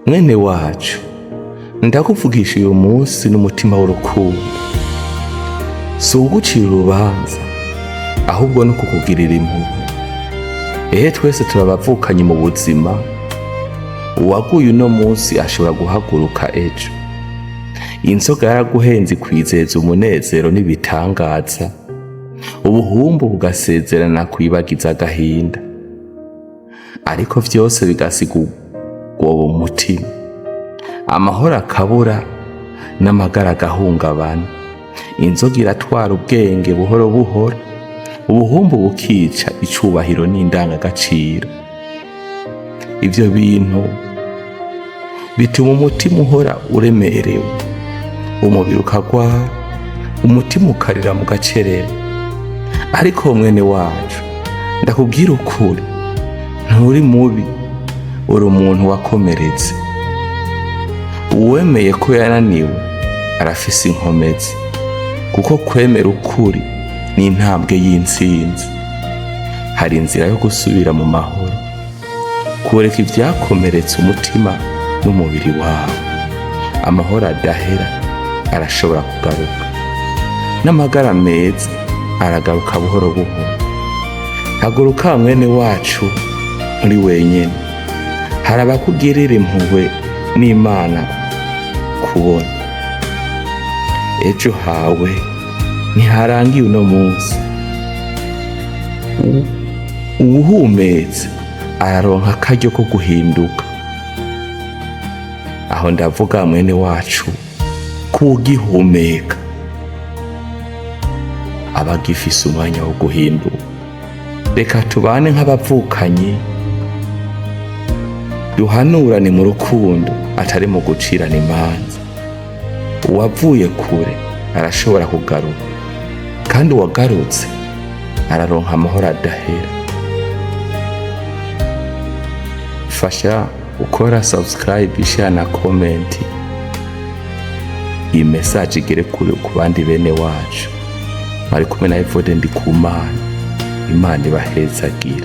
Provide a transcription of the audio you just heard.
mwene wacu, ndakuvugisha uyu munsi n'umutima w'urukundo, si ugucira urubanza ahubwo no kukugirira impuhwe. Twese turabavukanye mu buzima, uwaguye uno munsi ashobora guhaguruka ejo. Inzoga yaraguhenze kwizeza umunezero n'ibitangaza, ubuhumbu bugasezerana kwibagiza agahinda, ariko vyose bigasiga ubwoba umutima, amahoro akabura n'amagara agahungabana. Inzoga iratwara ubwenge buhoro buhoro, ubuhumbu bukica icubahiro n'indangagaciro. Ivyo bintu bituma umutima uhora uremerewe, umubiri ukagwara, umutima ukarira mu gacerere. Ariko mwene wacu, ndakubwira ukuri, nturi mubi, uri umuntu wakomeretse. Uwemeye ko yananiwe arafise inkomezi, kuko kwemera ukuri ni intambwe y'intsinzi. Hari inzira yo gusubira mu mahoro, kureka ivyakomeretse umutima n'umubiri wawe. Amahoro adahera arashobora kugaruka, n'amagara meza aragaruka buhoro buhoro. Haguruka mwene wacu, uri wenyene. Hari abakugirira impuhwe n'Imana kubona. Ejo hawe ntiharangiye uno munsi. Uwuhumetse araronka akaryo ko guhinduka. Aho ndavuga mwene wacu, kugihumeka abagifise umwanya wo guhinduka. Reka tubane nk'abavukanye, duhanurane mu rukundo atari mu gucirana imanza. Uwavuye kure arashobora kugaruka, kandi uwagarutse araronka amahoro adahera. Fasha ukora subscribe, share na comment. Iyi message igere kure ku bandi bene wacu. Bari kumwe na Evode Ndikumana. Imana ibahezagire.